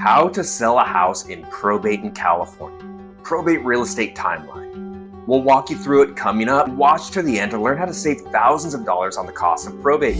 How to sell a house in probate in California. Probate real estate timeline. We'll walk you through it coming up. Watch to the end to learn how to save thousands of dollars on the cost of probate.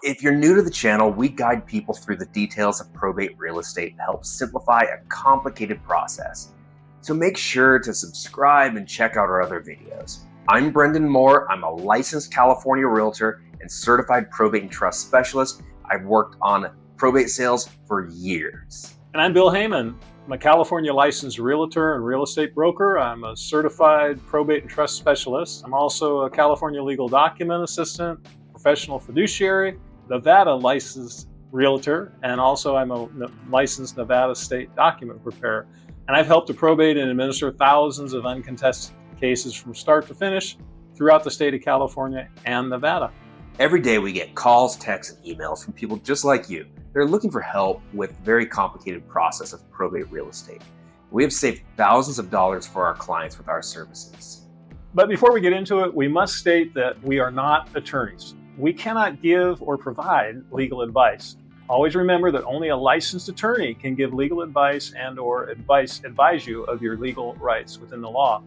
If you're new to the channel, we guide people through the details of probate real estate to help simplify a complicated process. So make sure to subscribe and check out our other videos. I'm Brendan Mohr. I'm a licensed California realtor and certified probate and trust specialist. I've worked on probate sales for years. And I'm Bill Heyman. I'm a California licensed realtor and real estate broker. I'm a certified probate and trust specialist. I'm also a California legal document assistant, professional fiduciary, Nevada licensed realtor, and also I'm a licensed Nevada state document preparer. And I've helped to probate and administer thousands of uncontested cases from start to finish throughout the state of California and Nevada. Every day we get calls, texts, and emails from people just like you. They're looking for help with the very complicated process of probate real estate. We have saved thousands of dollars for our clients with our services. But before we get into it, we must state that we are not attorneys. We cannot give or provide legal advice. Always remember that only a licensed attorney can give legal advice and/or advise you of your legal rights within the law.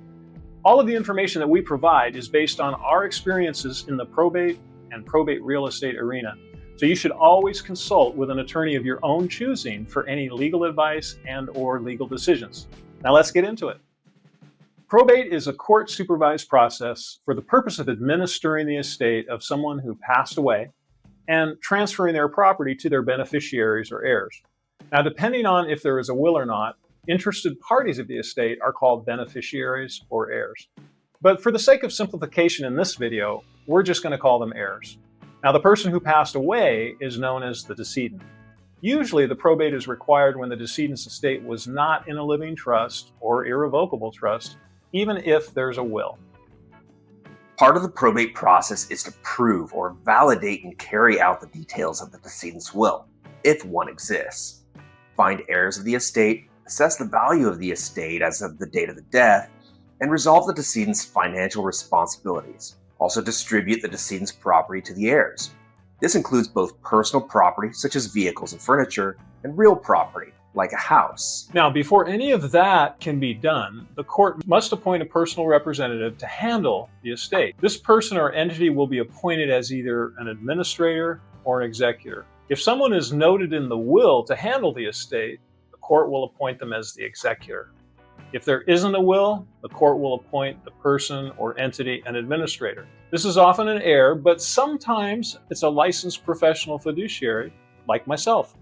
All of the information that we provide is based on our experiences in the probate and probate real estate arena. So you should always consult with an attorney of your own choosing for any legal advice and/or legal decisions. Now let's get into it. Probate is a court-supervised process for the purpose of administering the estate of someone who passed away and transferring their property to their beneficiaries or heirs. Now, depending on if there is a will or not, interested parties of the estate are called beneficiaries or heirs. But for the sake of simplification in this video, we're just going to call them heirs. Now, the person who passed away is known as the decedent. Usually, the probate is required when the decedent's estate was not in a living trust or irrevocable trust, even if there's a will. Part of the probate process is to prove or validate and carry out the details of the decedent's will, if one exists. Find heirs of the estate, assess the value of the estate as of the date of the death, and resolve the decedent's financial responsibilities. Also distribute the decedent's property to the heirs. This includes both personal property, such as vehicles and furniture, and real property, like a house. Now, before any of that can be done, the court must appoint a personal representative to handle the estate. This person or entity will be appointed as either an administrator or an executor. If someone is noted in the will to handle the estate, the court will appoint them as the executor. If there isn't a will, the court will appoint the person or entity an administrator. This is often an heir, but sometimes it's a licensed professional fiduciary, like myself.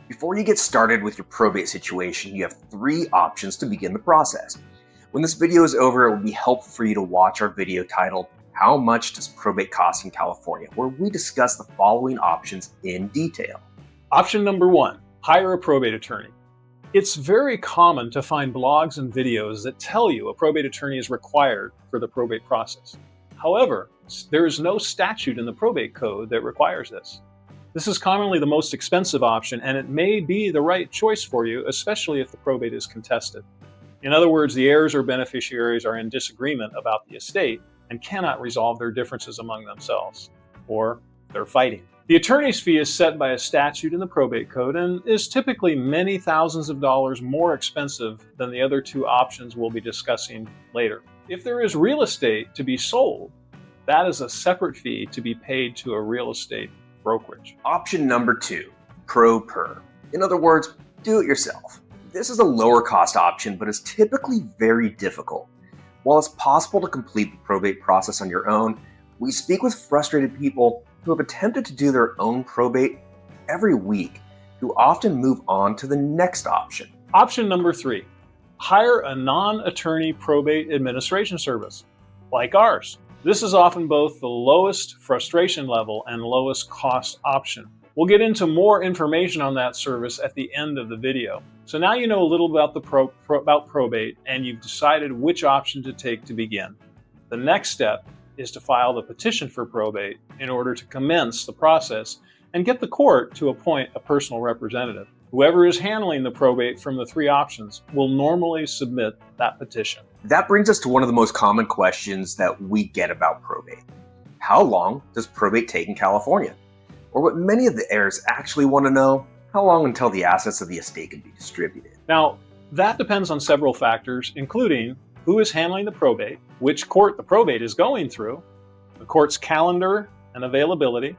Before you get started with your probate situation, you have 3 options to begin the process. When this video is over, it would be helpful for you to watch our video titled, How Much Does Probate Cost in California?, where we discuss the following options in detail. Option number 1, hire a probate attorney. It's very common to find blogs and videos that tell you a probate attorney is required for the probate process. However, there is no statute in the probate code that requires this. This is commonly the most expensive option, and it may be the right choice for you, especially if the probate is contested. In other words, the heirs or beneficiaries are in disagreement about the estate and cannot resolve their differences among themselves, or they're fighting. The attorney's fee is set by a statute in the probate code and is typically many thousands of dollars more expensive than the other 2 options we'll be discussing later. If there is real estate to be sold, that is a separate fee to be paid to a real estate brokerage. Option number 2, pro per. In other words, do it yourself. This is a lower cost option, but is typically very difficult. While it's possible to complete the probate process on your own, we speak with frustrated people who have attempted to do their own probate every week, who often move on to the next option. Option number 3, hire a non-attorney probate administration service, like ours. This is often both the lowest frustration level and lowest cost option. We'll get into more information on that service at the end of the video. So now you know a little about about probate, and you've decided which option to take to begin. The next step is to file the petition for probate in order to commence the process and get the court to appoint a personal representative. Whoever is handling the probate from the three options will normally submit that petition. That brings us to one of the most common questions that we get about probate. How long does probate take in California? Or what many of the heirs actually want to know, how long until the assets of the estate can be distributed? Now, that depends on several factors, including who is handling the probate, which court the probate is going through, the court's calendar and availability,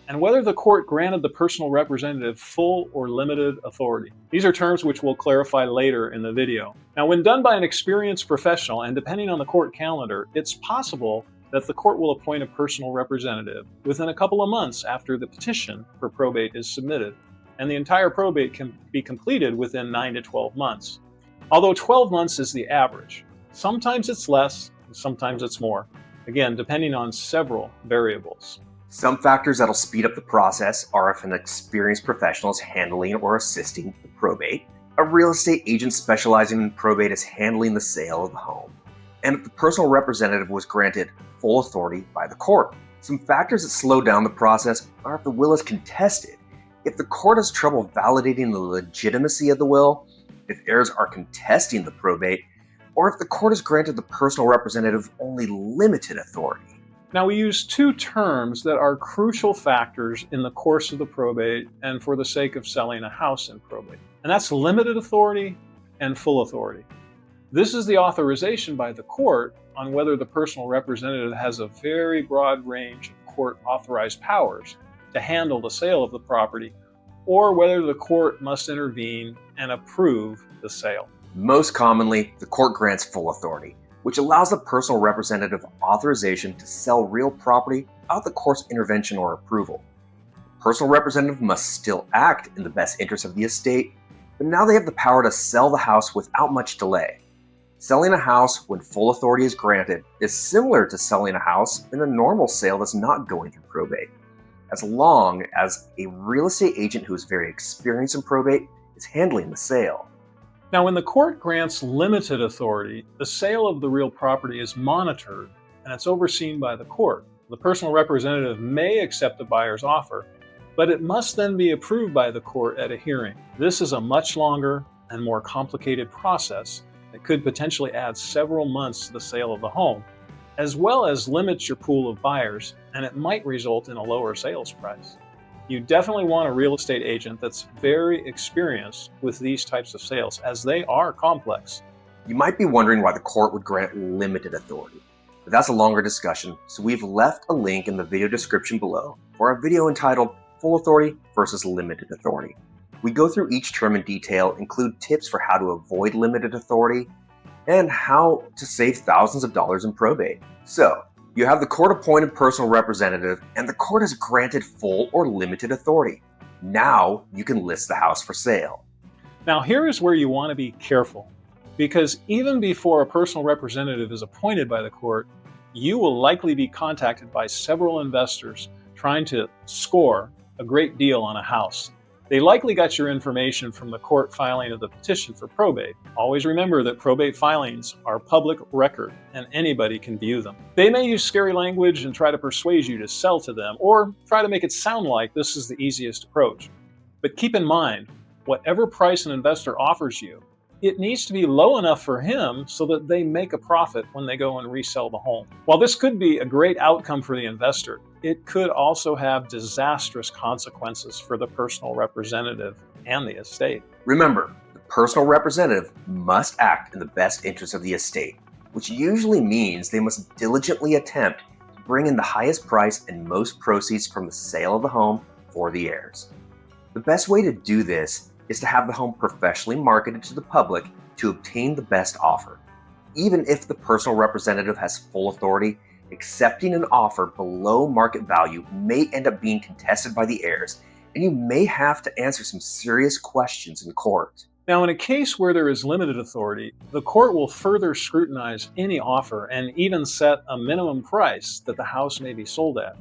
and whether the court granted the personal representative full or limited authority. These are terms which we'll clarify later in the video. Now, when done by an experienced professional and depending on the court calendar, it's possible that the court will appoint a personal representative within a couple of months after the petition for probate is submitted, and the entire probate can be completed within 9 to 12 months. Although 12 months is the average. Sometimes it's less, sometimes it's more. Again, depending on several variables. Some factors that'll speed up the process are if an experienced professional is handling or assisting the probate, a real estate agent specializing in probate is handling the sale of the home, and if the personal representative was granted full authority by the court. Some factors that slow down the process are if the will is contested, if the court has trouble validating the legitimacy of the will, if heirs are contesting the probate, or if the court has granted the personal representative only limited authority. Now, we use two terms that are crucial factors in the course of the probate and for the sake of selling a house in probate, and that's limited authority and full authority. This is the authorization by the court on whether the personal representative has a very broad range of court-authorized powers to handle the sale of the property, or whether the court must intervene and approve the sale. Most commonly, the court grants full authority, which allows the personal representative authorization to sell real property without the court's intervention or approval. The personal representative must still act in the best interest of the estate, but now they have the power to sell the house without much delay. Selling a house when full authority is granted is similar to selling a house in a normal sale that's not going through probate, as long as a real estate agent who is very experienced in probate is handling the sale. Now, when the court grants limited authority, the sale of the real property is monitored and it's overseen by the court. The personal representative may accept the buyer's offer, but it must then be approved by the court at a hearing. This is a much longer and more complicated process that could potentially add several months to the sale of the home, as well as limit your pool of buyers, and it might result in a lower sales price. You definitely want a real estate agent that's very experienced with these types of sales, as they are complex. You might be wondering why the court would grant limited authority, but that's a longer discussion, so we've left a link in the video description below for a video entitled Full Authority versus Limited Authority. We go through each term in detail, include tips for how to avoid limited authority, and how to save thousands of dollars in probate. So, you have the court-appointed personal representative, and the court has granted full or limited authority. Now, you can list the house for sale. Now, here is where you want to be careful, because even before a personal representative is appointed by the court, you will likely be contacted by several investors trying to score a great deal on a house. They likely got your information from the court filing of the petition for probate. Always remember that probate filings are public record and anybody can view them. They may use scary language and try to persuade you to sell to them, or try to make it sound like this is the easiest approach. But keep in mind, whatever price an investor offers you, it needs to be low enough for him so that they make a profit when they go and resell the home. While this could be a great outcome for the investor, it could also have disastrous consequences for the personal representative and the estate. Remember, the personal representative must act in the best interest of the estate, which usually means they must diligently attempt to bring in the highest price and most proceeds from the sale of the home for the heirs. The best way to do this is to have the home professionally marketed to the public to obtain the best offer. Even if the personal representative has full authority, accepting an offer below market value may end up being contested by the heirs, and you may have to answer some serious questions in court. Now, in a case where there is limited authority, the court will further scrutinize any offer and even set a minimum price that the house may be sold at.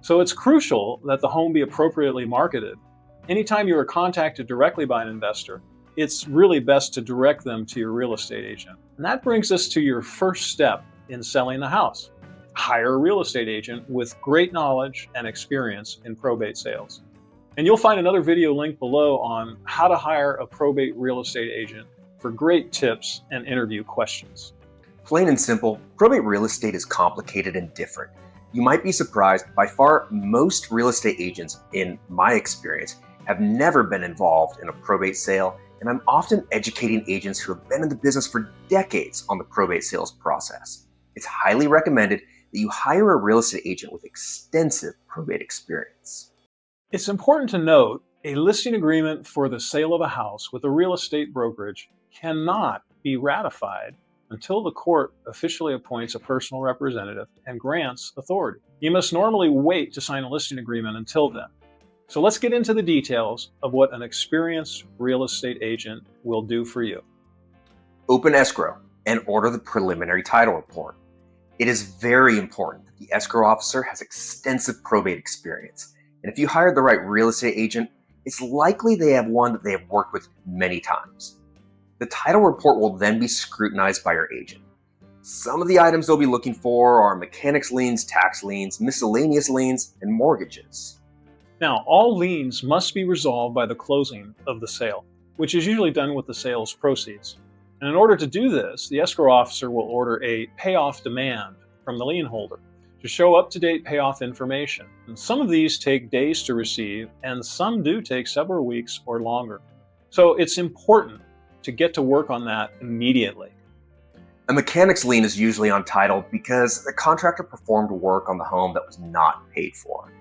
So it's crucial that the home be appropriately marketed. Anytime you are contacted directly by an investor, it's really best to direct them to your real estate agent. And that brings us to your first step in selling the house. Hire a real estate agent with great knowledge and experience in probate sales. And you'll find another video link below on how to hire a probate real estate agent for great tips and interview questions. Plain and simple, probate real estate is complicated and different. You might be surprised, by far most real estate agents, in my experience, have never been involved in a probate sale, and I'm often educating agents who have been in the business for decades on the probate sales process. It's highly recommended that you hire a real estate agent with extensive probate experience. It's important to note a listing agreement for the sale of a house with a real estate brokerage cannot be ratified until the court officially appoints a personal representative and grants authority. You must normally wait to sign a listing agreement until then. So let's get into the details of what an experienced real estate agent will do for you. Open escrow and order the preliminary title report. It is very important that the escrow officer has extensive probate experience. And if you hired the right real estate agent, it's likely they have one that they have worked with many times. The title report will then be scrutinized by your agent. Some of the items they'll be looking for are mechanics liens, tax liens, miscellaneous liens, and mortgages. Now, all liens must be resolved by the closing of the sale, which is usually done with the sale's proceeds. And in order to do this, the escrow officer will order a payoff demand from the lien holder to show up-to-date payoff information. And some of these take days to receive, and some do take several weeks or longer. So it's important to get to work on that immediately. A mechanics lien is usually on title because the contractor performed work on the home that was not paid for.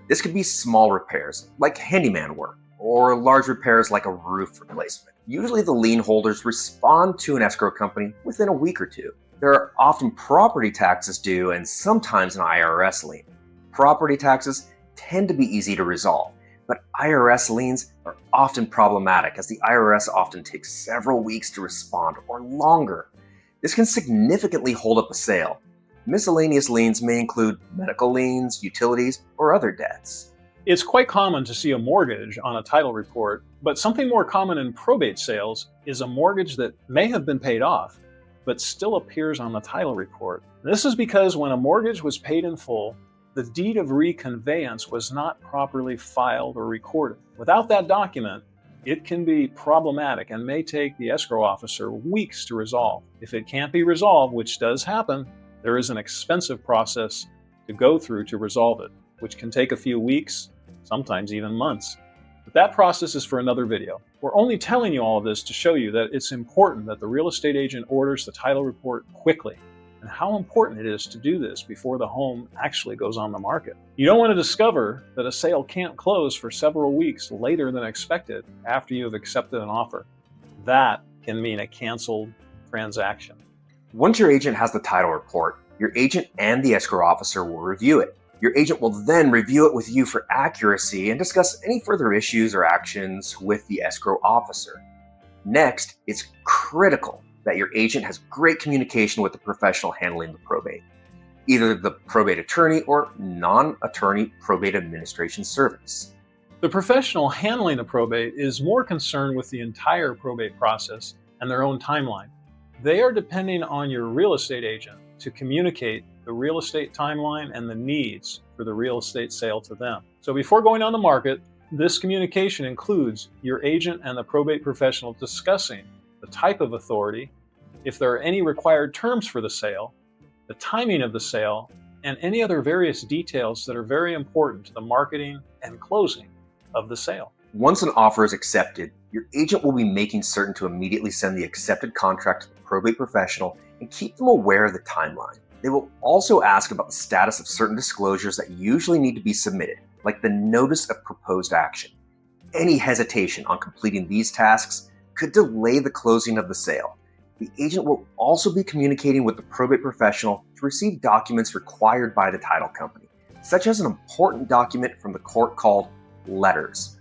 This could be small repairs, like handyman work, or large repairs like a roof replacement. Usually the lien holders respond to an escrow company within a week or two. There are often property taxes due and sometimes an IRS lien. Property taxes tend to be easy to resolve, but IRS liens are often problematic as the IRS often takes several weeks to respond or longer. This can significantly hold up a sale. Miscellaneous liens may include medical liens, utilities, or other debts. It's quite common to see a mortgage on a title report, but something more common in probate sales is a mortgage that may have been paid off, but still appears on the title report. This is because when a mortgage was paid in full, the deed of reconveyance was not properly filed or recorded. Without that document, it can be problematic and may take the escrow officer weeks to resolve. If it can't be resolved, which does happen, there is an expensive process to go through to resolve it, which can take a few weeks, sometimes even months. But that process is for another video. We're only telling you all of this to show you that it's important that the real estate agent orders the title report quickly, and how important it is to do this before the home actually goes on the market. You don't want to discover that a sale can't close for several weeks later than expected after you have accepted an offer. That can mean a canceled transaction. Once your agent has the title report, your agent and the escrow officer will review it. Your agent will then review it with you for accuracy and discuss any further issues or actions with the escrow officer. Next, it's critical that your agent has great communication with the professional handling the probate, either the probate attorney or non-attorney probate administration service. The professional handling the probate is more concerned with the entire probate process and their own timeline. They are depending on your real estate agent to communicate the real estate timeline and the needs for the real estate sale to them. So before going on the market, this communication includes your agent and the probate professional discussing the type of authority, if there are any required terms for the sale, the timing of the sale, and any other various details that are very important to the marketing and closing of the sale. Once an offer is accepted, your agent will be making certain to immediately send the accepted contract to the probate professional and keep them aware of the timeline. They will also ask about the status of certain disclosures that usually need to be submitted, like the notice of proposed action. Any hesitation on completing these tasks could delay the closing of the sale. The agent will also be communicating with the probate professional to receive documents required by the title company, such as an important document from the court called letters.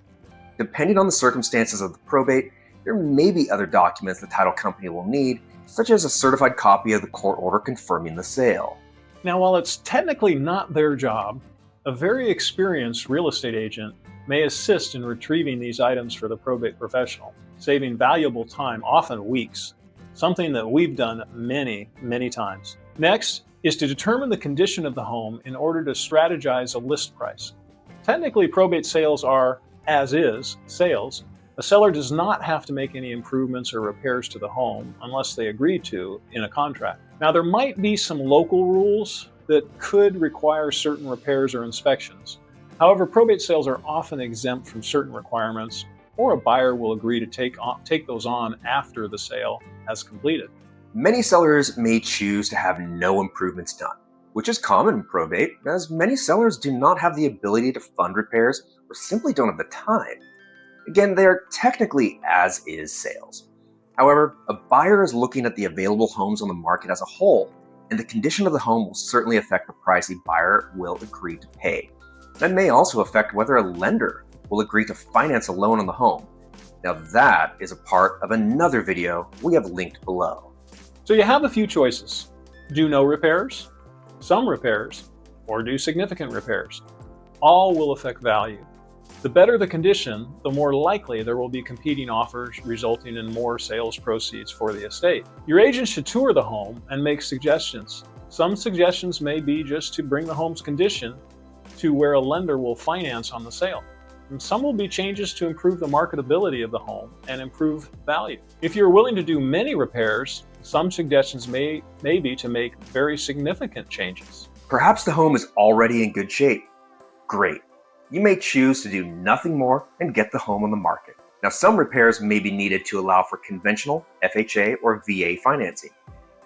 Depending on the circumstances of the probate, there may be other documents the title company will need, such as a certified copy of the court order confirming the sale. Now, while it's technically not their job, a very experienced real estate agent may assist in retrieving these items for the probate professional, saving valuable time, often weeks, something that we've done many, many times. Next is to determine the condition of the home in order to strategize a list price. Technically, probate sales are as-is sales, a seller does not have to make any improvements or repairs to the home unless they agree to in a contract. Now, there might be some local rules that could require certain repairs or inspections. However, probate sales are often exempt from certain requirements, or a buyer will agree to take those on after the sale has completed. Many sellers may choose to have no improvements done, which is common in probate, as many sellers do not have the ability to fund repairs or simply don't have the time. Again, they are technically as-is sales. However, a buyer is looking at the available homes on the market as a whole, and the condition of the home will certainly affect the price a buyer will agree to pay. That may also affect whether a lender will agree to finance a loan on the home. Now that is a part of another video we have linked below. So you have a few choices. Do no repairs, some repairs, or do significant repairs. All will affect value. The better the condition, the more likely there will be competing offers, resulting in more sales proceeds for the estate. Your agent should tour the home and make suggestions. Some suggestions may be just to bring the home's condition to where a lender will finance on the sale. And some will be changes to improve the marketability of the home and improve value. If you're willing to do many repairs, some suggestions may be to make very significant changes. Perhaps the home is already in good shape. Great. You may choose to do nothing more and get the home on the market. Now, some repairs may be needed to allow for conventional FHA or VA financing.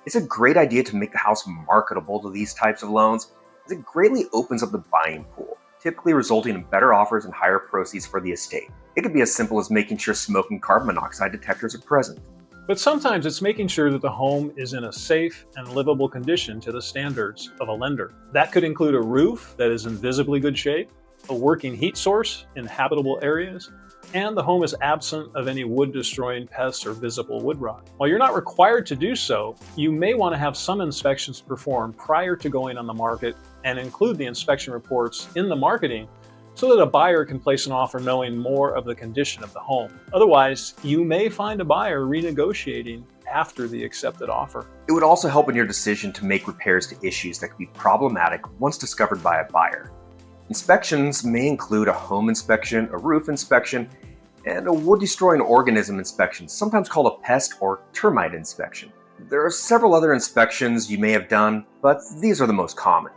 It's a great idea to make the house marketable to these types of loans, as it greatly opens up the buying pool, typically resulting in better offers and higher proceeds for the estate. It could be as simple as making sure smoke and carbon monoxide detectors are present. But sometimes it's making sure that the home is in a safe and livable condition to the standards of a lender. That could include a roof that is in visibly good shape, a working heat source in habitable areas, and the home is absent of any wood-destroying pests or visible wood rot. While you're not required to do so, you may want to have some inspections performed prior to going on the market and include the inspection reports in the marketing so that a buyer can place an offer knowing more of the condition of the home. Otherwise, you may find a buyer renegotiating after the accepted offer. It would also help in your decision to make repairs to issues that could be problematic once discovered by a buyer. Inspections may include a home inspection, a roof inspection, and a wood-destroying organism inspection, sometimes called a pest or termite inspection. There are several other inspections you may have done, but these are the most common.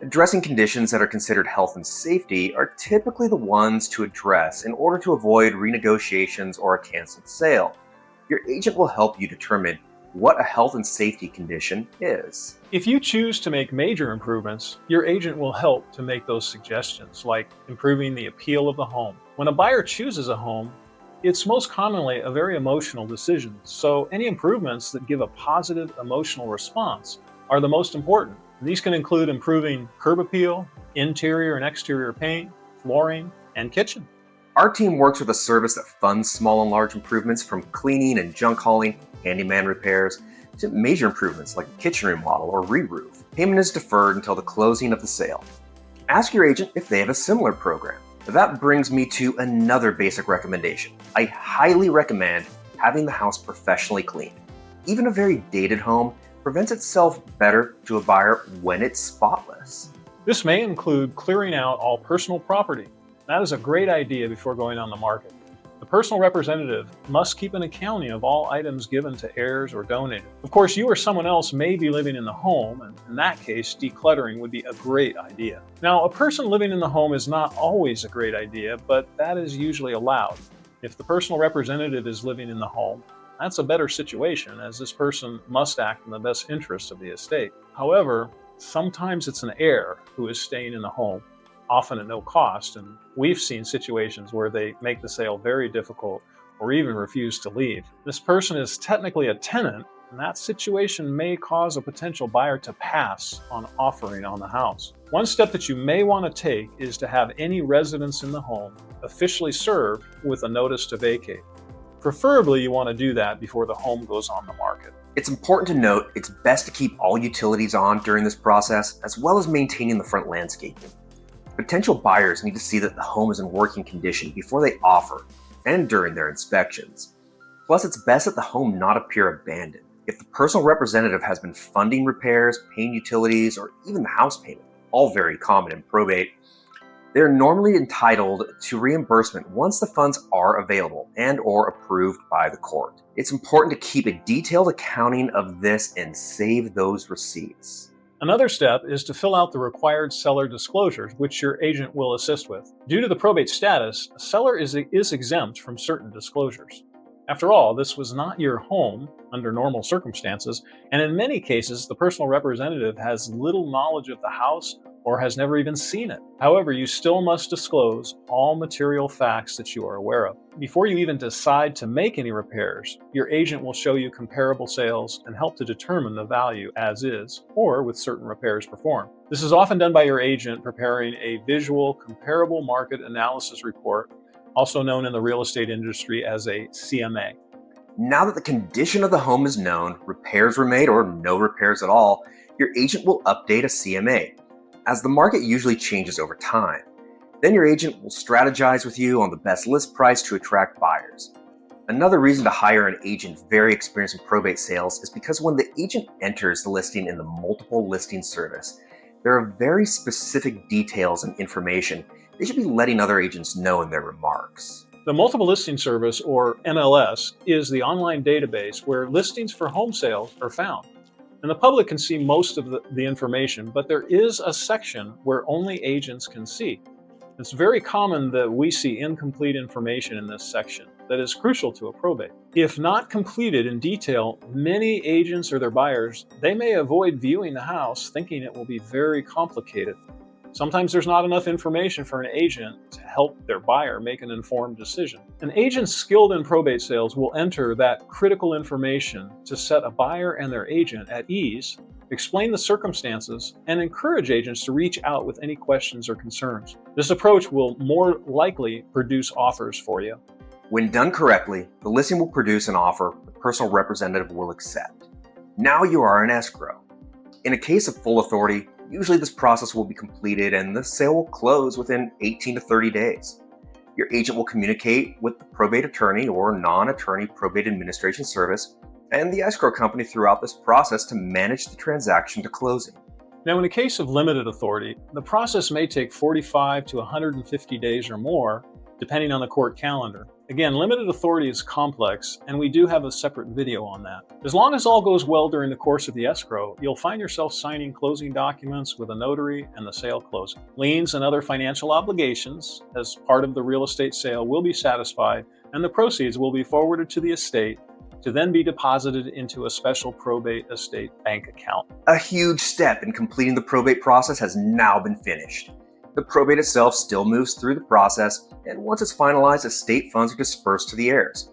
Addressing conditions that are considered health and safety are typically the ones to address in order to avoid renegotiations or a canceled sale. Your agent will help you determine what a health and safety condition is. If you choose to make major improvements, your agent will help to make those suggestions, like improving the appeal of the home. When a buyer chooses a home, it's most commonly a very emotional decision, so any improvements that give a positive emotional response are the most important. These can include improving curb appeal, interior and exterior paint, flooring, and kitchen. Our team works with a service that funds small and large improvements, from cleaning and junk hauling, handyman repairs, to major improvements like a kitchen remodel or re-roof. Payment is deferred until the closing of the sale. Ask your agent if they have a similar program. That brings me to another basic recommendation. I highly recommend having the house professionally cleaned. Even a very dated home presents itself better to a buyer when it's spotless. This may include clearing out all personal property. That is a great idea before going on the market. The personal representative must keep an accounting of all items given to heirs or donated. Of course, you or someone else may be living in the home, and in that case, decluttering would be a great idea. Now, a person living in the home is not always a great idea, but that is usually allowed. If the personal representative is living in the home, that's a better situation, as this person must act in the best interest of the estate. However, sometimes it's an heir who is staying in the home, often at no cost, and we've seen situations where they make the sale very difficult or even refuse to leave. This person is technically a tenant, and that situation may cause a potential buyer to pass on offering on the house. One step that you may want to take is to have any residents in the home officially served with a notice to vacate. Preferably, you want to do that before the home goes on the market. It's important to note it's best to keep all utilities on during this process, as well as maintaining the front landscaping. Potential buyers need to see that the home is in working condition before they offer and during their inspections. Plus, it's best that the home not appear abandoned. If the personal representative has been funding repairs, paying utilities, or even the house payment, all very common in probate, They're normally entitled to reimbursement once the funds are available and or approved by the court. It's important to keep a detailed accounting of this and save those receipts. Another step is to fill out the required seller disclosures, which your agent will assist with. Due to the probate status, a seller is exempt from certain disclosures. After all, this was not your home under normal circumstances, and in many cases, the personal representative has little knowledge of the house or has never even seen it. However, you still must disclose all material facts that you are aware of. Before you even decide to make any repairs, your agent will show you comparable sales and help to determine the value as is, or with certain repairs performed. This is often done by your agent preparing a visual comparable market analysis report, also known in the real estate industry as a CMA. Now that the condition of the home is known, repairs were made or no repairs at all, your agent will update a CMA, as the market usually changes over time. Then your agent will strategize with you on the best list price to attract buyers. Another reason to hire an agent very experienced in probate sales is because when the agent enters the listing in the multiple listing service, there are very specific details and information they should be letting other agents know in their remarks. The Multiple Listing Service, or MLS, is the online database where listings for home sales are found. And the public can see most of the information, but there is a section where only agents can see. It's very common that we see incomplete information in this section that is crucial to a probate. If not completed in detail, many agents or their buyers, they may avoid viewing the house thinking it will be very complicated. Sometimes there's not enough information for an agent to help their buyer make an informed decision. An agent skilled in probate sales will enter that critical information to set a buyer and their agent at ease, explain the circumstances, and encourage agents to reach out with any questions or concerns. This approach will more likely produce offers for you. When done correctly, the listing will produce an offer the personal representative will accept. Now you are in escrow. In a case of full authority, usually this process will be completed and the sale will close within 18 to 30 days. Your agent will communicate with the probate attorney or non-attorney probate administration service and the escrow company throughout this process to manage the transaction to closing. Now, in a case of limited authority, the process may take 45 to 150 days or more, depending on the court calendar. Again, limited authority is complex, and we do have a separate video on that. As long as all goes well during the course of the escrow, you'll find yourself signing closing documents with a notary and the sale closing. Liens and other financial obligations as part of the real estate sale will be satisfied, and the proceeds will be forwarded to the estate to then be deposited into a special probate estate bank account. A huge step in completing the probate process has now been finished. The probate itself still moves through the process, and once it's finalized, estate funds are dispersed to the heirs.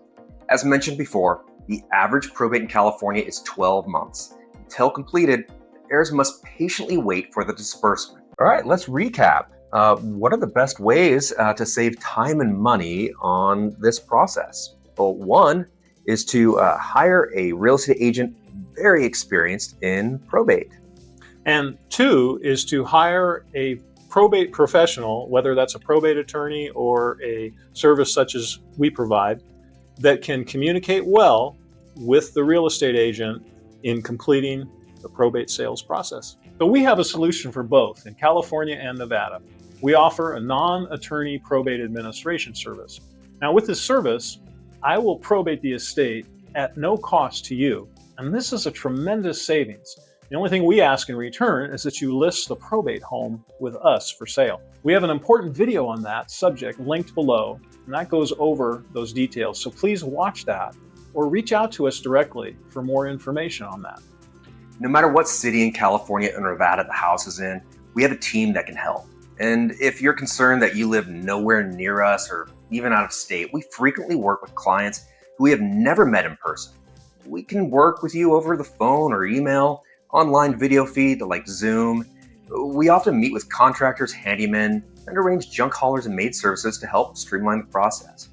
As mentioned before, the average probate in California is 12 months. Until completed, the heirs must patiently wait for the disbursement. All right, let's recap. What are the best ways to save time and money on this process? Well, one is to hire a real estate agent very experienced in probate. And two is to hire a probate professional, whether that's a probate attorney or a service such as we provide, that can communicate well with the real estate agent in completing the probate sales process. So we have a solution for both in California and Nevada. We offer a non-attorney probate administration service. Now, with this service, I will probate the estate at no cost to you, and this is a tremendous savings. The only thing we ask in return is that you list the probate home with us for sale. We have an important video on that subject linked below, and that goes over those details. So please watch that or reach out to us directly for more information on that. No matter what city in California or Nevada the house is in, we have a team that can help. And if you're concerned that you live nowhere near us or even out of state, we frequently work with clients who we have never met in person. We can work with you over the phone or email, online video feed like Zoom. We often meet with contractors, handymen, and arrange junk haulers and maid services to help streamline the process.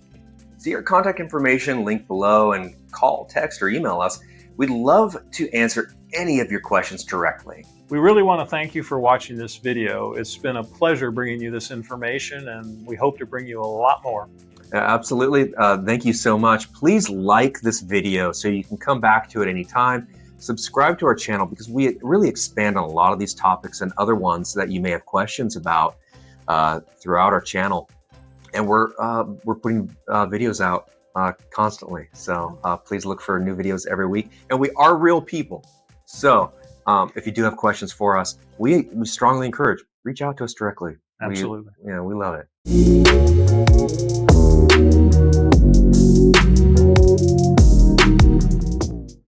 See our contact information linked below and call, text, or email us. We'd love to answer any of your questions directly. We really want to thank you for watching this video. It's been a pleasure bringing you this information, and we hope to bring you a lot more. Absolutely. Thank you so much. Please like this video so you can come back to it anytime. Subscribe to our channel because we really expand on a lot of these topics and other ones that you may have questions about. throughout our channel, and we're putting videos out constantly. So please look for new videos every week. And we are real people. So if you do have questions for us, we strongly encourage, reach out to us directly. Absolutely. We love it.